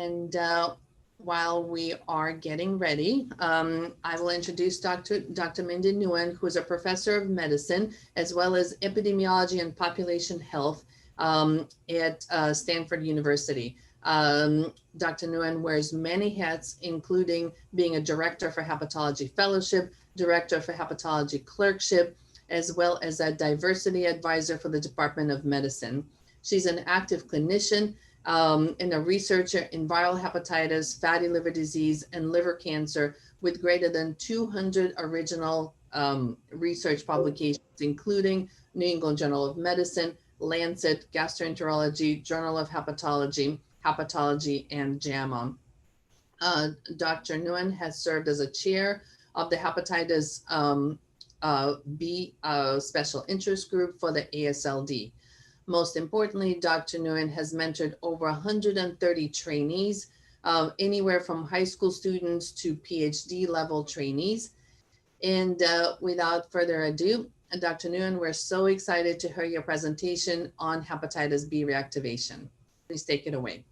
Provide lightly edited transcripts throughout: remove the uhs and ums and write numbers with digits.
And while we are getting ready, I will introduce Dr. Mindie Nguyen, who is a professor of medicine, as well as epidemiology and population health at Stanford University. Dr. Nguyen wears many hats, including being a director for Hepatology Fellowship, director for Hepatology Clerkship, as well as a diversity advisor for the Department of Medicine. She's an active clinician and a researcher in viral hepatitis, fatty liver disease, and liver cancer with greater than 200 original research publications, including New England Journal of Medicine, Lancet, Gastroenterology, Journal of Hepatology, Hepatology, and JAMA. Dr. Nguyen has served as a chair of the Hepatitis B Special Interest Group for the AASLD. Most importantly, Dr. Nguyen has mentored over 130 trainees, anywhere from high school students to PhD level trainees. And without further ado, Dr. Nguyen, we're so excited to hear your presentation on hepatitis B reactivation. Please take it away.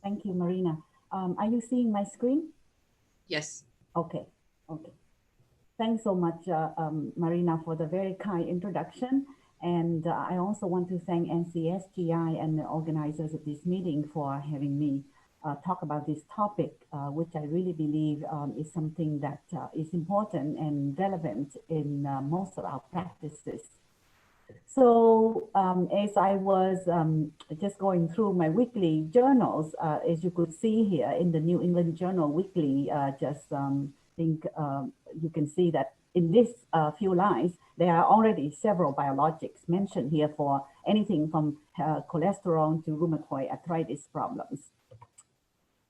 Thank you, Marina. Are you seeing my screen? Yes. Okay. Thanks so much, Marina, for the very kind introduction. And I also want to thank NCSGI and the organizers of this meeting for having me talk about this topic, which I really believe is something that is important and relevant in most of our practices. So as I was just going through my weekly journals, as you could see here in the New England Journal Weekly, think you can see that in this few lines, there are already several biologics mentioned here for anything from cholesterol to rheumatoid arthritis problems.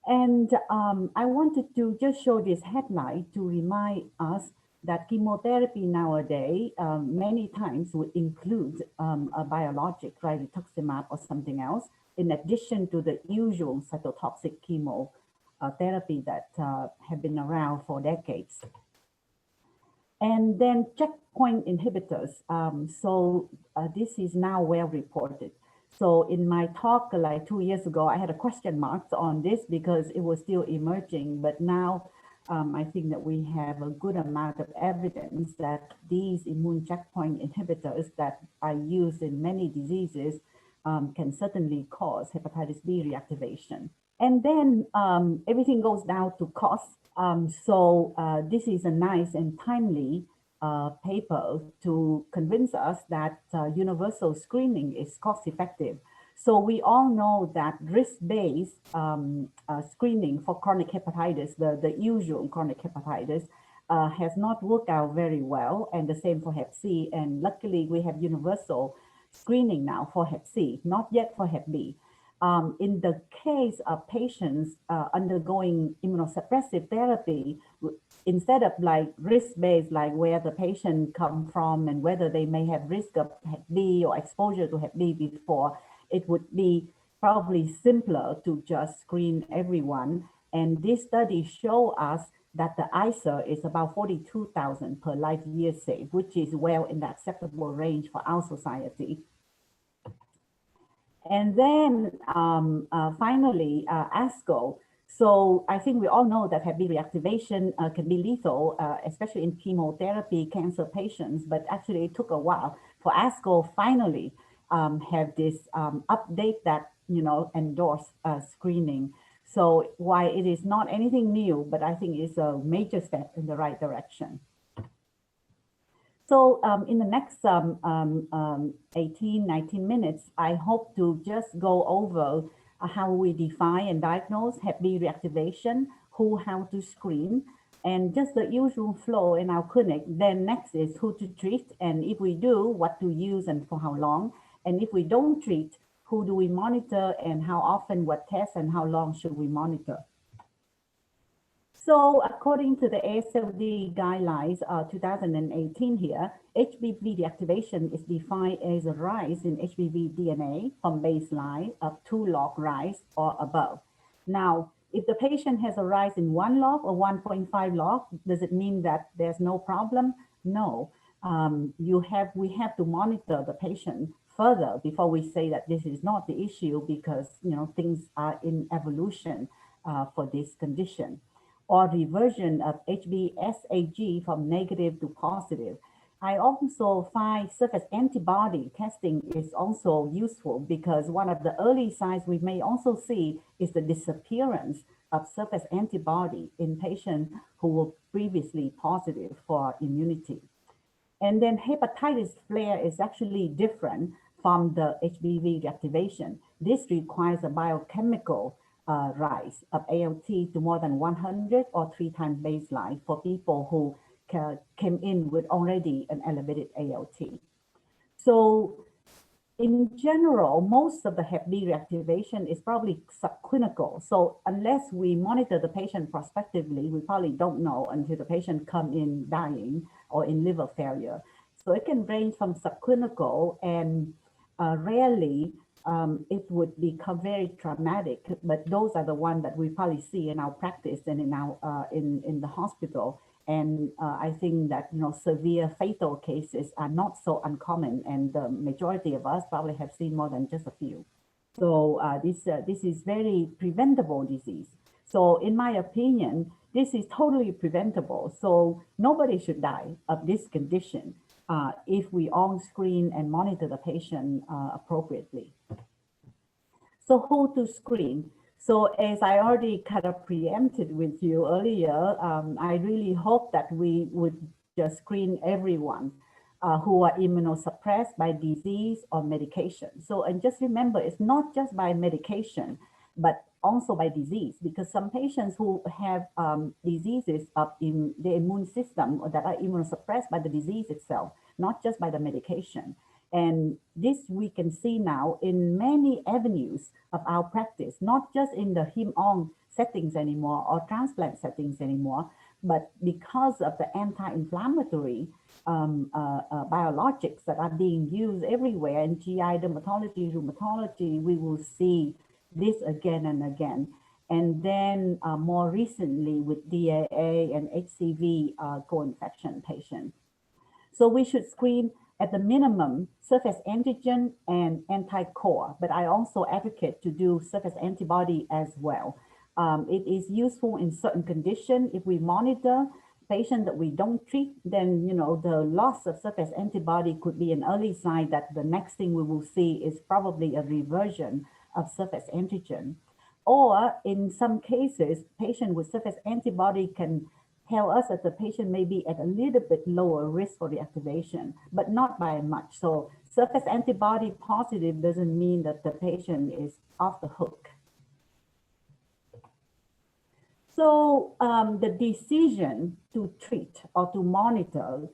And I wanted to just show this headline to remind us that chemotherapy nowadays many times would include a biologic, right, rituximab or something else, in addition to the usual cytotoxic chemotherapy that have been around for decades. And then checkpoint inhibitors. This is now well reported. So in my talk like 2 years ago, I had a question mark on this because it was still emerging, but now I think that we have a good amount of evidence that these immune checkpoint inhibitors that are used in many diseases can certainly cause hepatitis B reactivation. And then everything goes down to cost. This is a nice and timely paper to convince us that universal screening is cost effective. So we all know that risk-based screening for chronic hepatitis, the usual chronic hepatitis, has not worked out very well, and the same for Hep C. And luckily, we have universal screening now for Hep C, not yet for Hep B. In the case of patients undergoing immunosuppressive therapy, instead of like risk-based, like where the patient come from and whether they may have risk of Hep B or exposure to Hep B before, it would be probably simpler to just screen everyone. And this study show us that the ICER is about 42,000 per life year saved, which is well in the acceptable range for our society. And then finally, ASCO. So I think we all know that Hep B reactivation can be lethal, especially in chemotherapy cancer patients, but actually it took a while for ASCO finally have this update that, endorse screening. So while it is not anything new, but I think it's a major step in the right direction. So in the next 18, 19 minutes, I hope to just go over how we define and diagnose Hep B reactivation, how to screen, and just the usual flow in our clinic. Then next is who to treat, and if we do, what to use and for how long. And if we don't treat, who do we monitor and how often, what tests, and how long should we monitor? So according to the AASLD guidelines 2018 here, HBV reactivation is defined as a rise in HBV DNA from baseline of 2 log rise or above. Now, if the patient has a rise in 1 log or 1.5 log, does it mean that there's no problem? No. We have to monitor the patient further before we say that this is not the issue, because things are in evolution for this condition. Or reversion of HBsAg from negative to positive. I also find surface antibody testing is also useful, because one of the early signs we may also see is the disappearance of surface antibody in patients who were previously positive for immunity. And then hepatitis flare is actually different from the HBV reactivation. This requires a biochemical rise of ALT to more than 100 or 3 times baseline for people who came in with already an elevated ALT. So in general, most of the Hep B reactivation is probably subclinical. So unless we monitor the patient prospectively, we probably don't know until the patient come in dying or in liver failure. So it can range from subclinical, and rarely it would become very traumatic, but those are the ones that we probably see in our practice and in our in the hospital. And I think that severe fatal cases are not so uncommon, and the majority of us probably have seen more than just a few. So this is very preventable disease. So in my opinion, this is totally preventable. So nobody should die of this condition if we all screen and monitor the patient appropriately. So who to screen? So as I already kind of preempted with you earlier, I really hope that we would just screen everyone who are immunosuppressed by disease or medication. So, and just remember, it's not just by medication, but also by disease, because some patients who have diseases of the immune system that are immunosuppressed by the disease itself, not just by the medication. And this we can see now in many avenues of our practice, not just in the hem-onc settings anymore or transplant settings anymore, but because of the anti-inflammatory biologics that are being used everywhere in GI, dermatology, rheumatology, we will see this again and again. And then more recently with DAA and HCV co-infection patients. So we should screen at the minimum surface antigen and anti-core, but I also advocate to do surface antibody as well. It is useful in certain conditions. If we monitor patients that we don't treat, then the loss of surface antibody could be an early sign that the next thing we will see is probably a reversion of surface antigen. Or in some cases, patient with surface antibody can tell us that the patient may be at a little bit lower risk for reactivation, but not by much. So surface antibody positive doesn't mean that the patient is off the hook. So the decision to treat or to monitor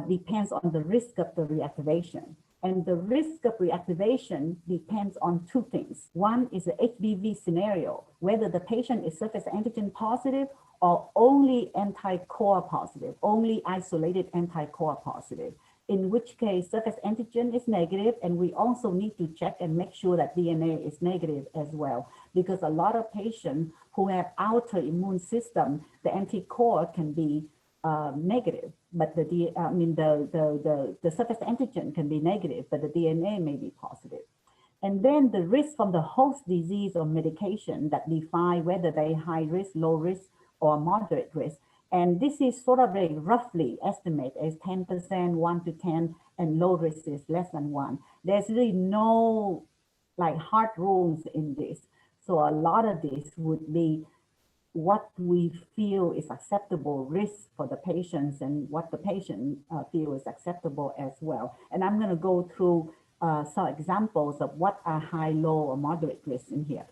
depends on the risk of the reactivation. And the risk of reactivation depends on two things. One is the HBV scenario, whether the patient is surface antigen positive or only anti-core positive, only isolated anti-core positive, in which case surface antigen is negative, and we also need to check and make sure that DNA is negative as well, because a lot of patients who have outer immune system, the anti-core can be negative, but the surface antigen can be negative, but the DNA may be positive. And then the risk from the host disease or medication that define whether they high risk, low risk, or moderate risk. And this is sort of a roughly estimate as 10%, 1 to 10, and low risk is less than 1. There's really no hard rules in this. So a lot of this would be what we feel is acceptable risk for the patients and what the patient feel is acceptable as well. And I'm going to go through some examples of what are high, low, or moderate risks in here.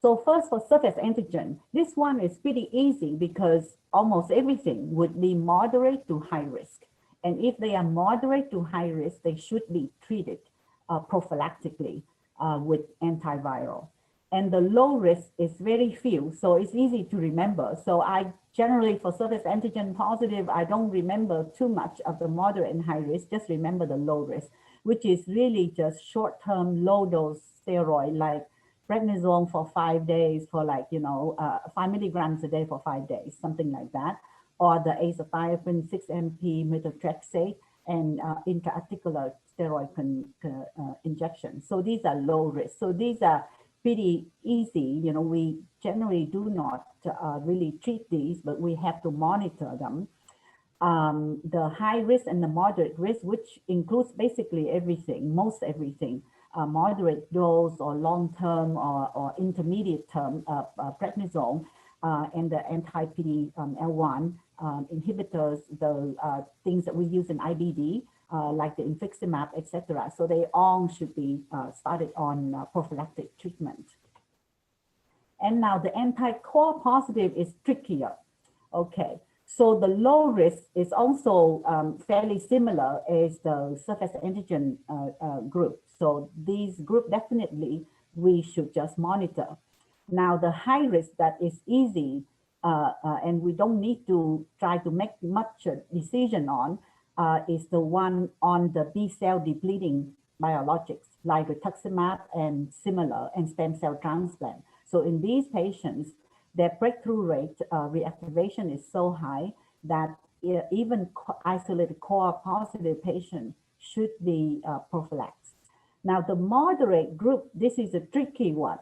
So first, for surface antigen, this one is pretty easy because almost everything would be moderate to high risk. And if they are moderate to high risk, they should be treated prophylactically with antiviral. And the low risk is very few, so it's easy to remember. So I generally, for surface antigen positive, I don't remember too much of the moderate and high risk, just remember the low risk, which is really just short-term low-dose steroid like prednisone for 5 days for 5 milligrams a day for 5 days, something like that, or the azathioprine 6-MP methotrexate and intraarticular steroid injection. So these are low risk. So these are pretty easy. You know, we generally do not really treat these, but we have to monitor them. The high risk and the moderate risk, which includes basically everything, most everything, moderate dose or long-term or intermediate-term prednisone, and the anti-PD-L1 inhibitors, the things that we use in IBD, like the infliximab, etc. So they all should be started on prophylactic treatment. And now the anti-core positive is trickier. Okay, so the low risk is also fairly similar as the surface antigen group. So these group definitely we should just monitor. Now the high risk that is easy and we don't need to try to make much decision on is the one on the B cell depleting biologics like rituximab and similar and stem cell transplant. So in these patients, their breakthrough rate reactivation is so high that even isolated core positive patients should be prophylaxed. Now the moderate group, this is a tricky one.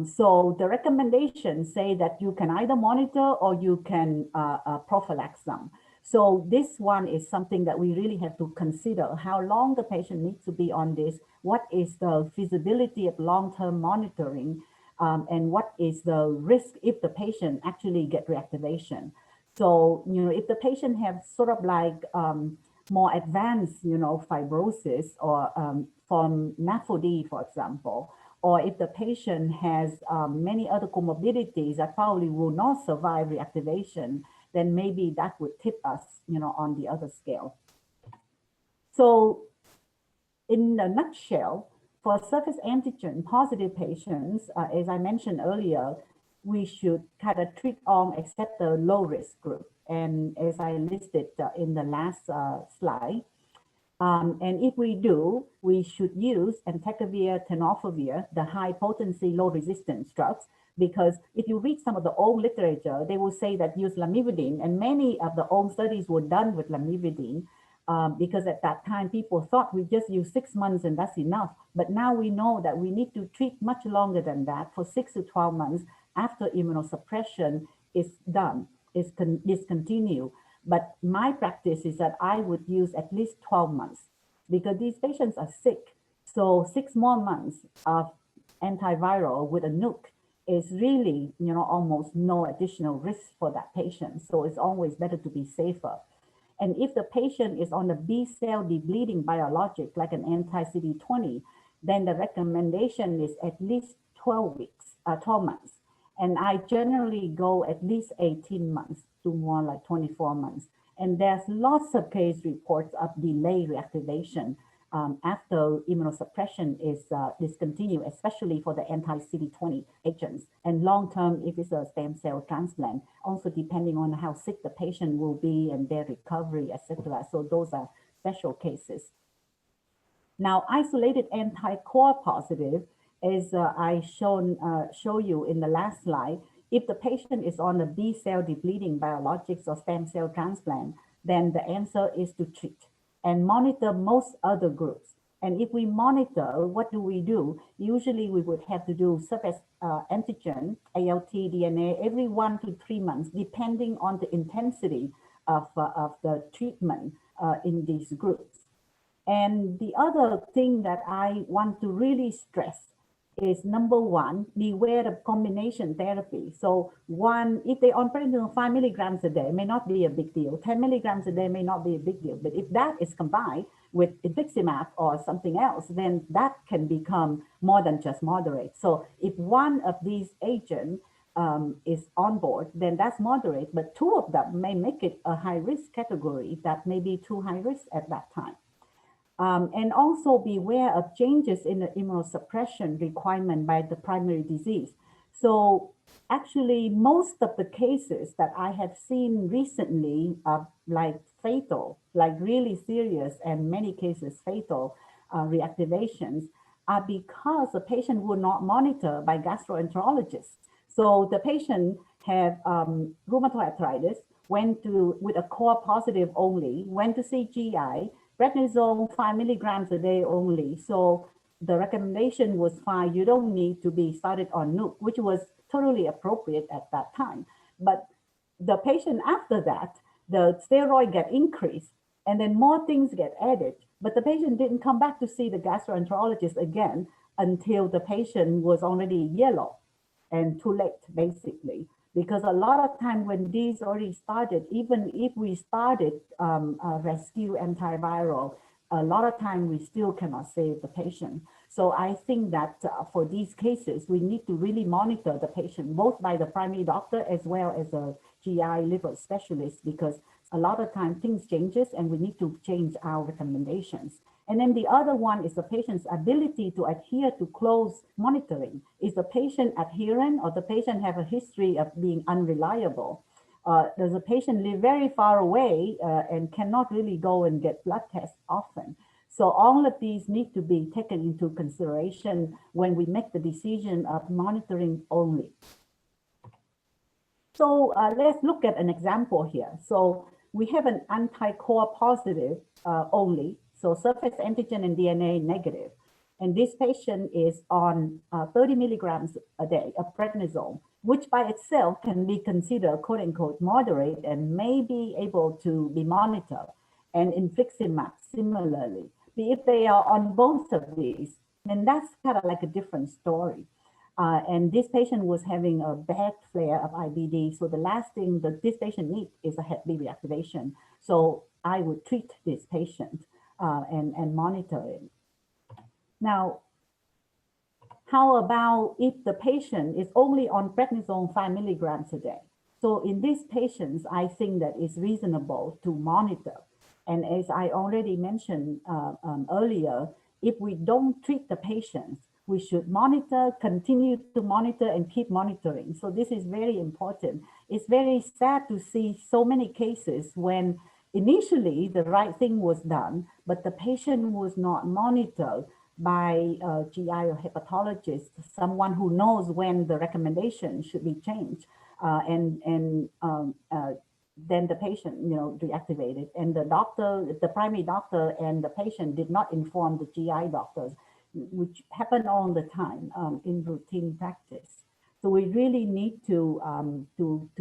So the recommendations say that you can either monitor or you can prophylax them. So this one is something that we really have to consider, how long the patient needs to be on this, what is the feasibility of long-term monitoring, and what is the risk if the patient actually get reactivation. So, you know, if the patient has sort of like more advanced, you know, fibrosis or from NAFOD, for example, or if the patient has many other comorbidities that probably will not survive reactivation, then maybe that would tip us, you know, on the other scale. So in a nutshell, for surface antigen positive patients, as I mentioned earlier, we should kind of treat all except the low risk group. And as I listed in the last slide, and if we do, we should use entecavir, tenofovir, the high potency, low resistance drugs, because if you read some of the old literature, they will say that use lamivudine, and many of the old studies were done with lamivudine because at that time people thought we just use 6 months and that's enough. But now we know that we need to treat much longer than that for 6 to 12 months after immunosuppression is done, is discontinued. But my practice is that I would use at least 12 months because these patients are sick. So 6 more months of antiviral with a nuke is really, you know, almost no additional risk for that patient. So it's always better to be safer. And if the patient is on a B cell depleting biologic, like an anti-CD20, then the recommendation is at least 12 months. And I generally go at least 18 months to more like 24 months. And there's lots of case reports of delayed reactivation after immunosuppression is discontinued, especially for the anti-CD20 agents. And long-term, if it's a stem cell transplant, also depending on how sick the patient will be and their recovery, etc. So those are special cases. Now, isolated anti-core positive, as I show you in the last slide, if the patient is on a B cell depleting biologics or stem cell transplant, then the answer is to treat and monitor most other groups. And if we monitor, what do? Usually we would have to do surface antigen, ALT, DNA, every 1 to 3 months, depending on the intensity of the treatment in these groups. And the other thing that I want to really stress is number one, beware of combination therapy. So one, if they're on prednisone 5 milligrams a day, may not be a big deal. 10 milligrams a day may not be a big deal. But if that is combined with infliximab or something else, then that can become more than just moderate. So if one of these agents is on board, then that's moderate. But two of them may make it a high risk category that may be too high risk at that time. And also beware of changes in the immunosuppression requirement by the primary disease. So actually, most of the cases that I have seen recently are like fatal, like really serious and many cases fatal reactivations are because the patient will not monitor by gastroenterologists. So the patient had rheumatoid arthritis, went to with a core positive only, went to see GI, prednisone 5 milligrams a day only. So the recommendation was fine. You don't need to be started on NUC, which was totally appropriate at that time. But the patient after that, the steroid get increased and then more things get added. But the patient didn't come back to see the gastroenterologist again until the patient was already yellow and too late, basically. Because a lot of time when these already started, even if we started rescue antiviral, a lot of time we still cannot save the patient. So I think that for these cases, we need to really monitor the patient, both by the primary doctor as well as a GI liver specialist, because a lot of time things changes and we need to change our recommendations. And then the other one is the patient's ability to adhere to close monitoring. Is the patient adherent, or the patient have a history of being unreliable? Does the patient live very far away and cannot really go and get blood tests often? So all of these need to be taken into consideration when we make the decision of monitoring only. So let's look at an example here. So we have an anti-core positive only, so surface antigen and DNA negative. And this patient is on 30 milligrams a day of prednisone, which by itself can be considered quote unquote moderate and may be able to be monitored. And infliximab similarly. But if they are on both of these, then that's kind of like a different story. And this patient was having a bad flare of IBD. So the last thing that this patient needs is a Hep B reactivation. So I would treat this patient and monitor it. Now, how about if the patient is only on prednisone 5 milligrams a day? So in these patients, I think that it's reasonable to monitor. And as I already mentioned earlier, if we don't treat the patients, we should monitor, continue to monitor, and keep monitoring. So this is very important. It's very sad to see so many cases when initially the right thing was done, but the patient was not monitored by a GI or hepatologist, someone who knows when the recommendation should be changed, then the patient, reactivated, and the doctor, the primary doctor, and the patient did not inform the GI doctors, which happen all the time in routine practice. So we really need to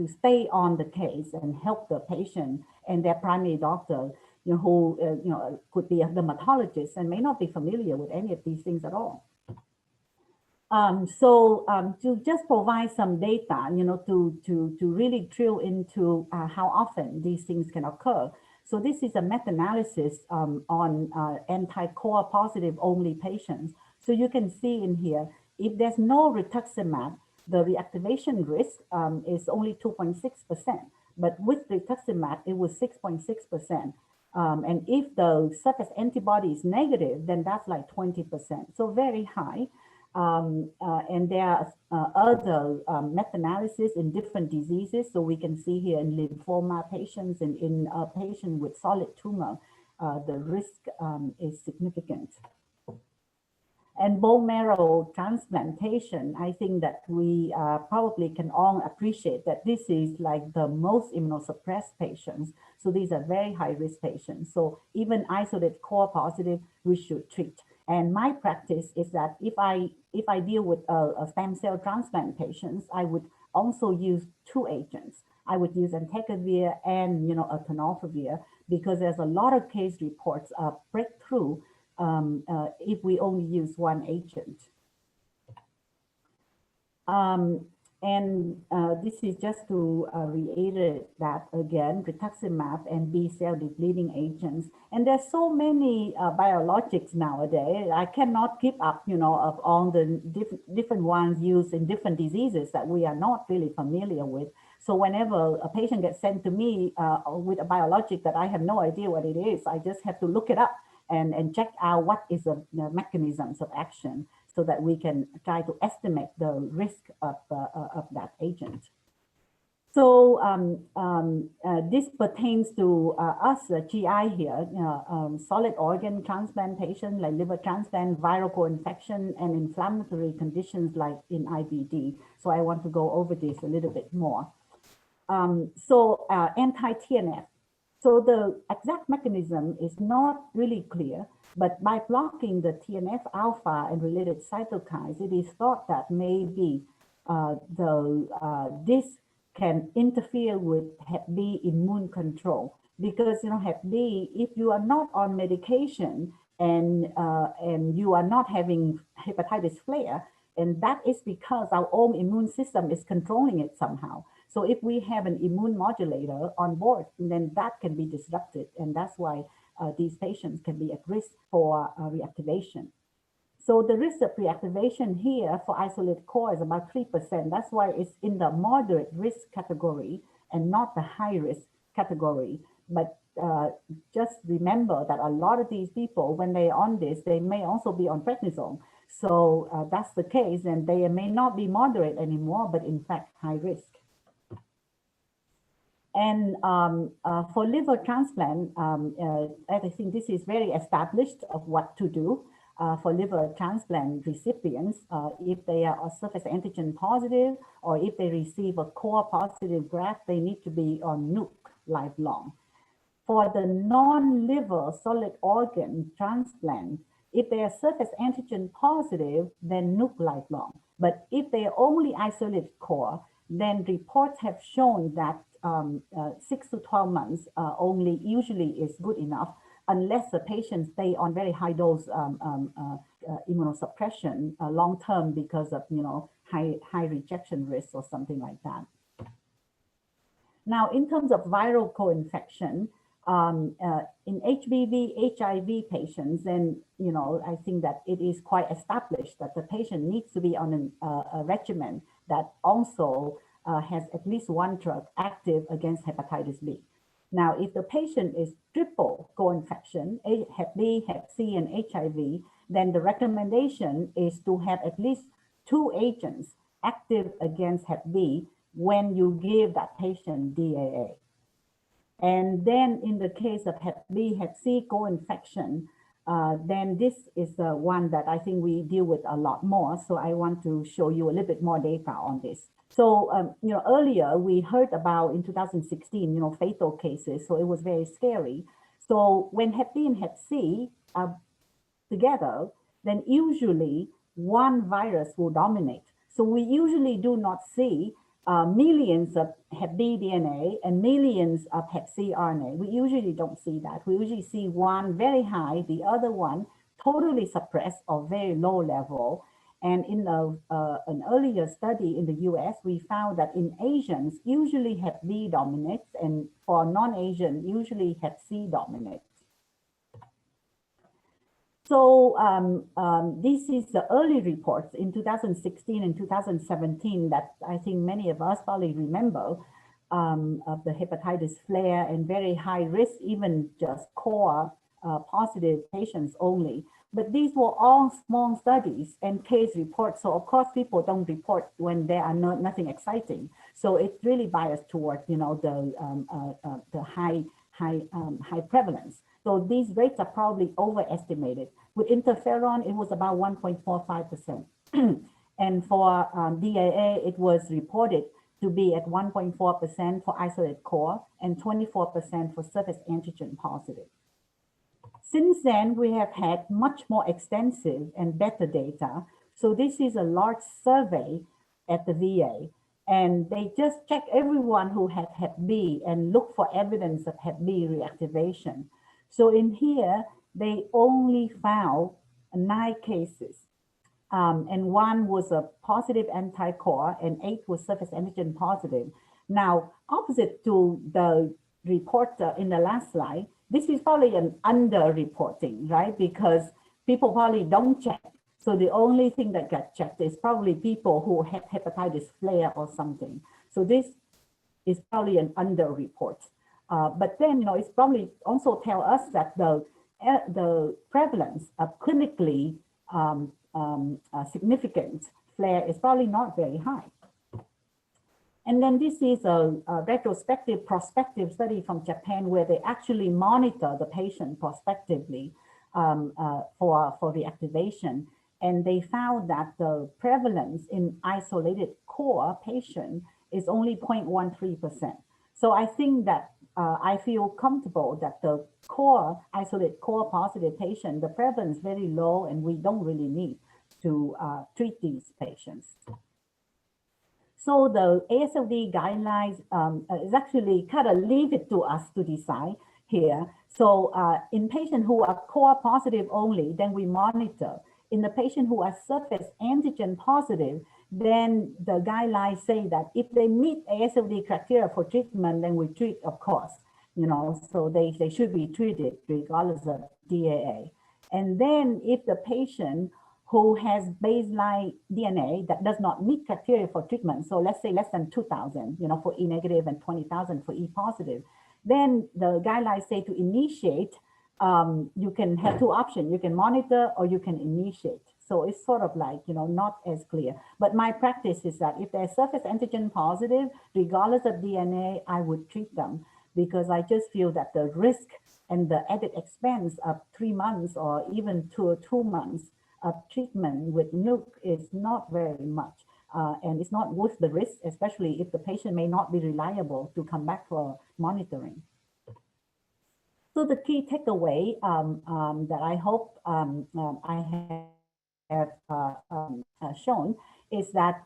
stay on the case and help the patient and their primary doctor, who could be a dermatologist and may not be familiar with any of these things at all. To just provide some data, to really drill into how often these things can occur. So this is a meta-analysis on anti-core positive only patients. So you can see in here, if there's no rituximab, the reactivation risk is only 2.6%, but with rituximab, it was 6.6%. And if the surface antibody is negative, then that's like 20%, so very high. And there are other meta-analysis in different diseases. So we can see here in lymphoma patients and in a patient with solid tumor, the risk is significant. And bone marrow transplantation, I think that we probably can all appreciate that this is like the most immunosuppressed patients. So these are very high risk patients. So even isolated core positive, we should treat. And my practice is that if I deal with a stem cell transplant patients, I would also use two agents. I would use entecavir and tenofovir, because there's a lot of case reports of breakthrough if we only use one agent. This is just to reiterate that again, rituximab and B-cell depleting agents. And there's so many biologics nowadays. I cannot keep up, of all the different ones used in different diseases that we are not really familiar with. So whenever a patient gets sent to me with a biologic that I have no idea what it is, I just have to look it up and check out what is the mechanisms of action, so that we can try to estimate the risk of that agent. So this pertains to us, GI here, solid organ transplantation like liver transplant, viral co-infection, and inflammatory conditions like in IBD. So I want to go over this a little bit more. Anti-TNF. So the exact mechanism is not really clear, but by blocking the TNF alpha and related cytokines, it is thought that maybe this can interfere with Hep B immune control, because Hep B, if you are not on medication and you are not having hepatitis flare, and that is because our own immune system is controlling it somehow. So if we have an immune modulator on board, then that can be disrupted, and that's why these patients can be at risk for reactivation. So the risk of reactivation here for isolated core is about 3%. That's why it's in the moderate risk category and not the high risk category. But just remember that a lot of these people, when they're on this, they may also be on prednisone. So that's the case, and they may not be moderate anymore, but in fact, high risk. And for liver transplant, I think this is very established of what to do for liver transplant recipients. If they are surface antigen positive, or if they receive a core positive graft, they need to be on NUC lifelong. For the non-liver solid organ transplant, if they are surface antigen positive, then NUC lifelong. But if they are only isolated core, then reports have shown that 6 to 12 months only usually is good enough, unless the patient stay on very high dose immunosuppression long term because of high rejection risk or something like that. Now, in terms of viral co-infection, in HBV, HIV patients, then I think that it is quite established that the patient needs to be on a regimen that also has at least one drug active against hepatitis B. Now, if the patient is triple co-infection, Hep B, Hep C, and HIV, then the recommendation is to have at least 2 agents active against Hep B when you give that patient DAA. And then in the case of Hep B, Hep C co-infection, then this is the one that I think we deal with a lot more. So I want to show you a little bit more data on this. So, earlier we heard about in 2016, fatal cases. So it was very scary. So when Hep B and Hep C are together, then usually one virus will dominate. So we usually do not see millions of Hep B DNA and millions of Hep C RNA. We usually don't see that. We usually see one very high, the other one totally suppressed or very low level. And in an earlier study in the US, we found that in Asians, usually Hep B dominates, and for non-Asian, usually Hep C dominates. So this is the early reports in 2016 and 2017 that I think many of us probably remember of the hepatitis flare and very high risk, even just core positive patients only. But these were all small studies and case reports. So of course, people don't report when there are nothing exciting. So it's really biased toward, the high prevalence. So these rates are probably overestimated. With interferon, it was about 1.45%. And for DAA, it was reported to be at 1.4% for isolated core and 24% for surface antigen positive. Since then, we have had much more extensive and better data. So this is a large survey at the VA, and they just check everyone who had Hep B and look for evidence of Hep B reactivation. So in here, they only found 9 cases, and 1 was a positive anti-core and 8 was surface antigen positive. Now, opposite to the report in the last slide, this is probably an under-reporting, right? Because people probably don't check. So the only thing that got checked is probably people who had hepatitis flare or something. So this is probably an under-report. But then, it's probably also tell us that the prevalence of clinically significant flare is probably not very high. And then this is a retrospective prospective study from Japan where they actually monitor the patient prospectively for reactivation. And they found that the prevalence in isolated core patient is only 0.13%. So I think that I feel comfortable that the core, isolated core positive patient, the prevalence is very low and we don't really need to treat these patients. So the AASLD guidelines is actually kind of leave it to us to decide here. So in patients who are core positive only, then we monitor. In the patient who are surface antigen positive, then the guidelines say that if they meet AASLD criteria for treatment, then we treat, of course, so they should be treated regardless of DAA. And then if the patient who has baseline DNA that does not meet criteria for treatment, so let's say less than 2,000, for E negative and 20,000 for E positive, then the guidelines say to initiate, you can have two options. You can monitor or you can initiate. So it's sort of like, not as clear. But my practice is that if they're surface antigen positive, regardless of DNA, I would treat them because I just feel that the risk and the added expense of 3 months or even 2 months of treatment with NUC is not very much. And it's not worth the risk, especially if the patient may not be reliable to come back for monitoring. So the key takeaway that I hope I have shown is that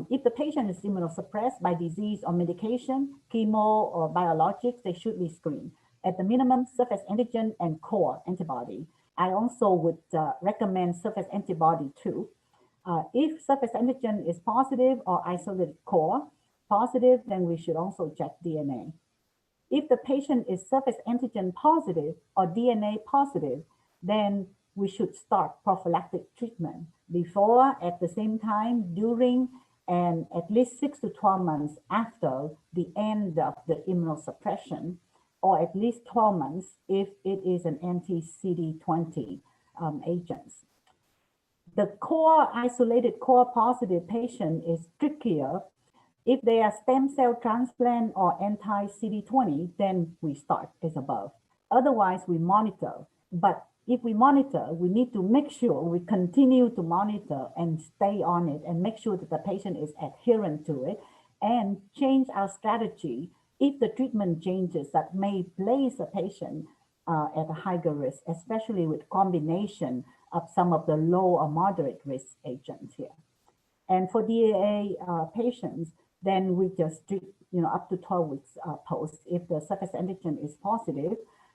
if the patient is immunosuppressed by disease or medication, chemo or biologics, they should be screened. At the minimum, surface antigen and core antibody. I also would recommend surface antibody too. If surface antigen is positive or isolated core positive, then we should also check DNA. If the patient is surface antigen positive or DNA positive, then we should start prophylactic treatment before, at the same time, during, and at least 6 to 12 months after the end of the immunosuppression, or at least 12 months if it is an anti-CD20 agents. The core isolated core positive patient is trickier. If they are stem cell transplant or anti-CD20, then we start as above. Otherwise, we monitor. But if we monitor, we need to make sure we continue to monitor and stay on it and make sure that the patient is adherent to it and change our strategy if the treatment changes that may place a patient at a higher risk, especially with combination of some of the low or moderate risk agents here. And for DAA patients, then we just treat, up to 12 weeks post if the surface antigen is positive.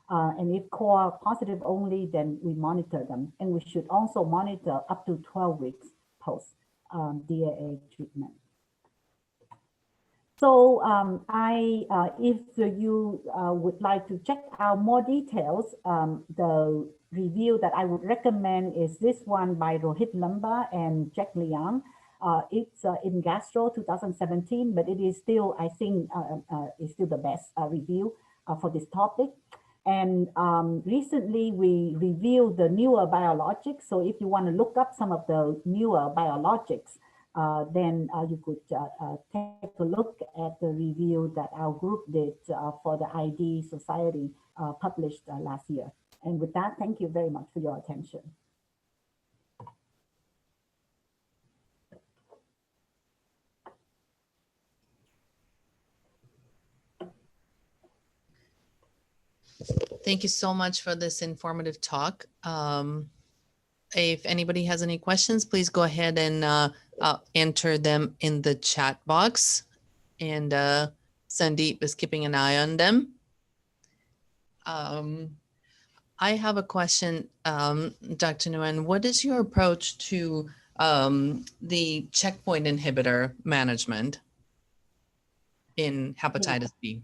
And if core positive only, then we monitor them. And we should also monitor up to 12 weeks post DAA treatment. So if you would like to check out more details, the review that I would recommend is this one by Rohit Lamba and Jack Liang. It's in Gastro 2017, but it is still, I think, is still the best review for this topic. And recently we reviewed the newer biologics. So if you want to look up some of the newer biologics, then you could take a look at the review that our group did for the ID Society published last year. And with that, thank you very much for your attention. Thank you so much for this informative talk. If anybody has any questions, please go ahead and enter them in the chat box. And Sandeep is keeping an eye on them. I have a question, Dr. Nguyen. What is your approach to the checkpoint inhibitor management in hepatitis B?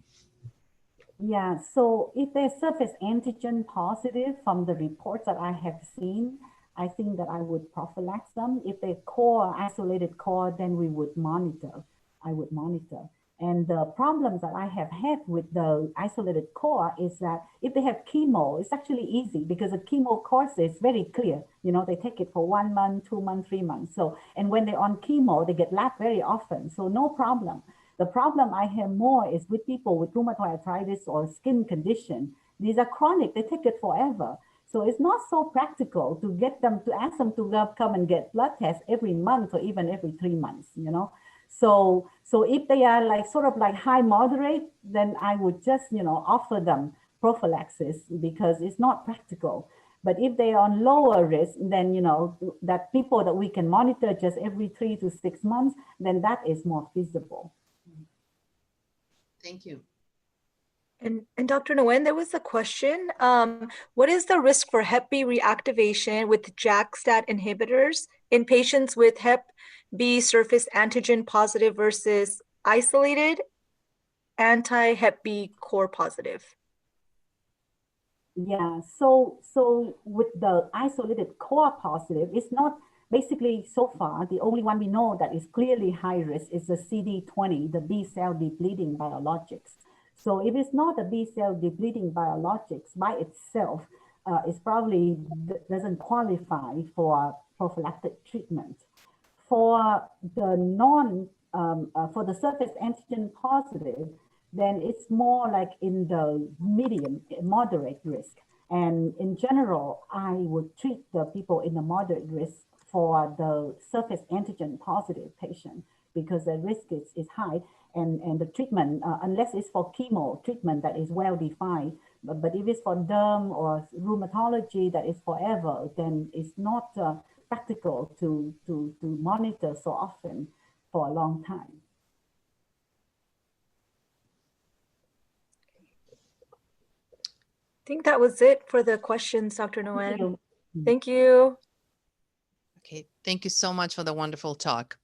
Yeah, so if there's surface antigen positive from the reports that I have seen, I think that I would prophylax them. If they're core, isolated core, then we would monitor. I would monitor. And the problems that I have had with the isolated core is that if they have chemo, it's actually easy because the chemo course is very clear. They take it for 1 month, 2 months, 3 months. So, and when they're on chemo, they get lapped very often. So no problem. The problem I have more is with people with rheumatoid arthritis or skin condition. These are chronic, they take it forever. So it's not so practical to get them, to ask them to come and get blood tests every month or even every 3 months, So if they are like sort of like high moderate, then I would just, offer them prophylaxis because it's not practical. But if they are on lower risk, then, that people that we can monitor just every 3 to 6 months, then that is more feasible. Thank you. And Dr. Nguyen, there was a question. What is the risk for Hep B reactivation with JAK-STAT inhibitors in patients with Hep B surface antigen positive versus isolated anti-Hep B core positive? Yeah, so with the isolated core positive, it's not basically so far, the only one we know that is clearly high risk is the CD20, the B cell depleting biologics. So if it's not a B cell depleting biologics by itself, it probably doesn't qualify for prophylactic treatment. For the for the surface antigen positive, then it's more like in the medium, moderate risk. And in general, I would treat the people in the moderate risk for the surface antigen positive patient because the risk is high. And the treatment, unless it's for chemo treatment that is well defined, but if it's for derm or rheumatology that is forever, then it's not practical to monitor so often for a long time. I think that was it for the questions, Dr. Nguyen. Thank you. Thank you. Okay, thank you so much for the wonderful talk.